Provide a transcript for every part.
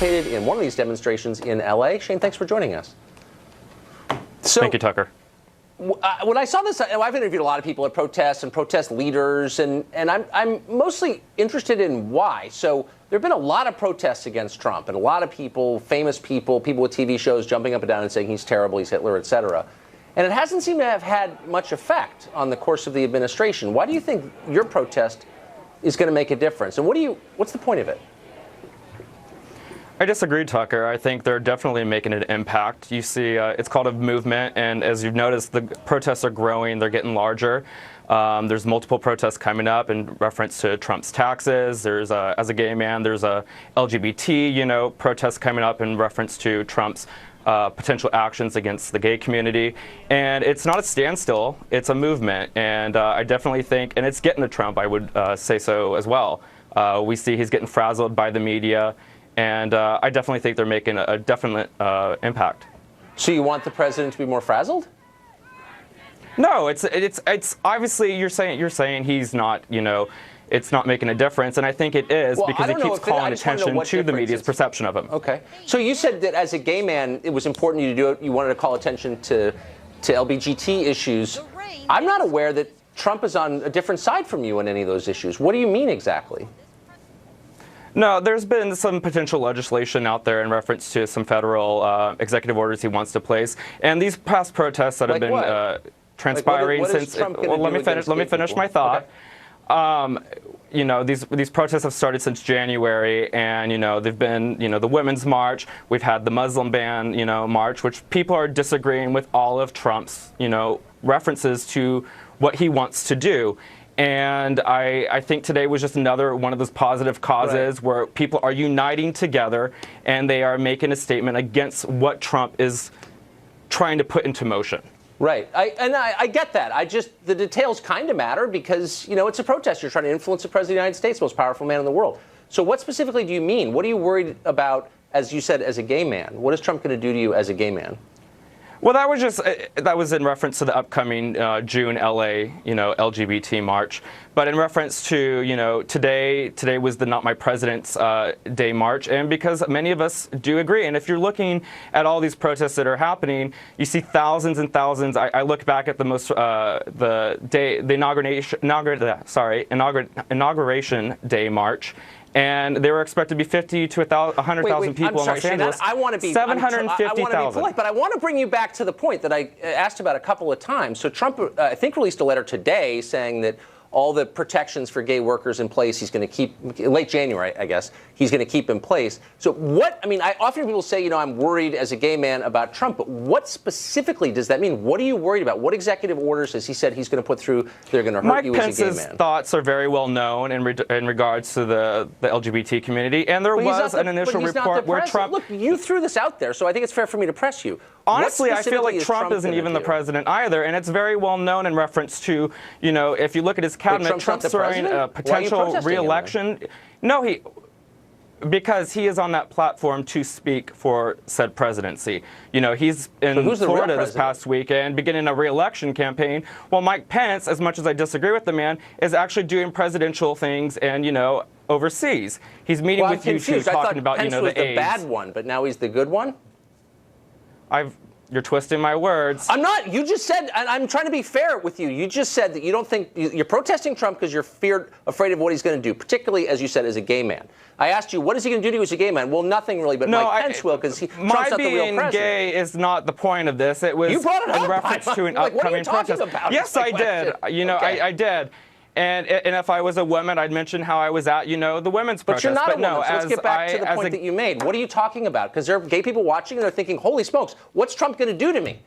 participated in one of these demonstrations in L.A. Shane, thanks for joining us. So, thank you, Tucker. When I saw this, I've interviewed a lot of people at protests and protest leaders, and I'm mostly interested in why. So there have been a lot of protests against Trump, and a lot of people, famous people, people with TV shows jumping up and down and saying he's terrible, he's Hitler, etc. And it hasn't seemed to have had much effect on the course of the administration. Why do you think your protest is going to make a difference? And what's the point of it? I disagree, Tucker. I think they're definitely making an impact. You see, it's called a movement, and as you've noticed, the protests are growing. They're getting larger. There's multiple protests coming up in reference to Trump's taxes. There's, as a gay man, there's a LGBT, protest coming up in reference to Trump's potential actions against the gay community. And it's not a standstill. It's a movement. And I definitely think, and it's getting to Trump, I would say so as well. We see he's getting frazzled by the media. And I definitely think they're making a definite impact. So you want the president to be more frazzled? No, it's obviously you're saying he's not, it's not making a difference, and I think it is because it keeps calling attention to the media's perception of him. Okay. So you said that as a gay man, it was important to you to do it. You wanted to call attention to LGBT issues. I'm not aware that Trump is on a different side from you on any of those issues. What do you mean exactly? No, there's been some potential legislation out there in reference to some federal executive orders he wants to place, and these past protests that have been transpiring since. Well, let me finish my thought. Okay. These protests have started since January, and they've been the Women's March. We've had the Muslim ban march, which people are disagreeing with all of Trump's references to what he wants to do. And I think today was just another one of those positive causes where people are uniting together and they are making a statement against what Trump is trying to put into motion. Right. I get that. The details kind of matter because, it's a protest. You're trying to influence the President of the United States, most powerful man in the world. So what specifically do you mean? What are you worried about, as you said, as a gay man? What is Trump going to do to you as a gay man? Well, that was in reference to the upcoming June LA, LGBT march. But in reference to, today was the Not My President's Day march, and because many of us do agree. And if you're looking at all these protests that are happening, you see thousands and thousands. I look back at the inauguration day march. And they were expected to be 50 to 100,000 people in Los Angeles. I want to be 750,000. But I want to bring you back to the point that I asked about a couple of times. So Trump, I think, released a letter today saying that all the protections for gay workers in place, he's going to keep, late January, I guess, he's going to keep in place. So I often people say, I'm worried as a gay man about Trump, but what specifically does that mean? What are you worried about? What executive orders has he said he's going to put through that are going to hurt you as a gay man? Mike Pence's thoughts are very well known in regards to the LGBT community, and there was an initial report where Trump... Look, you threw this out there, so I think it's fair for me to press you. Honestly, I feel like Trump isn't even the president either, and it's very well known in reference to, if you look at his cabinet, Trump's throwing a potential re-election. No, because he is on that platform to speak for said presidency. He's in Florida this past weekend beginning a re-election campaign, while Mike Pence, as much as I disagree with the man, is actually doing presidential things and, overseas. He's meeting with you two talking about, Pence was the bad one, but now he's the good one? You're twisting my words. I'm not. You just said, and I'm trying to be fair with you. You just said that you don't think you're protesting Trump because you're afraid of what he's going to do, particularly, as you said, as a gay man. I asked you, what is he going to do to you as a gay man? Well, nothing really, but Mike Pence will because Trump's not the real president. My being gay is not the point of this. It was in reference to an upcoming protest. Yes, I did. I did. And if I was a woman, I'd mention how I was at, the women's protest. But you're not a woman, so let's get back to the point that you made. What are you talking about? Because there are gay people watching and they're thinking, holy smokes, what's Trump going to do to me?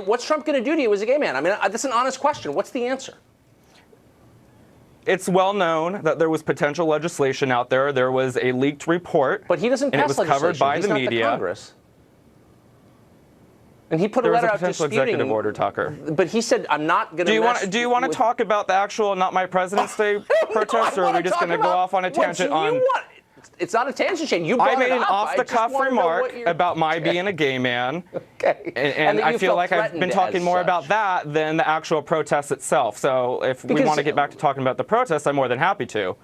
What's Trump going to do to you as a gay man? I mean, that's an honest question. What's the answer? It's well known that there was potential legislation out there. There was a leaked report. But he doesn't pass legislation. And it was covered by the media. He's not the Congress. And he put a letter out disputing. There was a potential executive order, Tucker. But he said, I'm not going to Do you want to talk about the actual Not My President's Day protest, or are we just going to go off on a tangent on... It's not a tangent, Shane. You brought it up. I made an off-the-cuff remark about my being a gay man. Okay. And I feel like I've been talking more about that than the actual protest itself. So if we want to get back to talking about the protest, I'm more than happy to.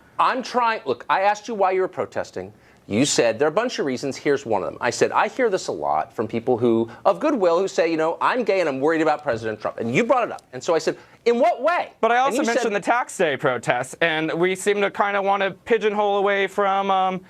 Look, I asked you why you were protesting. You said there are a bunch of reasons. Here's one of them. I said, I hear this a lot from people who, of goodwill, who say, you know, I'm gay and I'm worried about President Trump. And you brought it up. And so I said, in what way? But I also mentioned the tax day protests, and we seem to kind of want to pigeonhole away from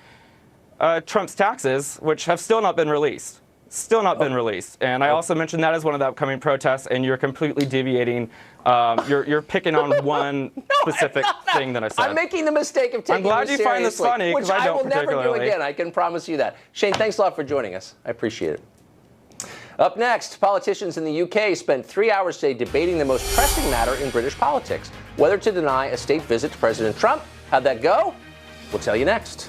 Trump's taxes, which have still not been released. Still not been released. And I also mentioned that as one of the upcoming protests, and you're completely deviating. You're picking on one specific thing that I said. I'm making the mistake of taking it seriously. I'm glad you find this funny, because I don't particularly. Which I will never do again, I can promise you that. Shane, thanks a lot for joining us. I appreciate it. Up next, politicians in the UK spent 3 hours today debating the most pressing matter in British politics, whether to deny a state visit to President Trump. How'd that go? We'll tell you next.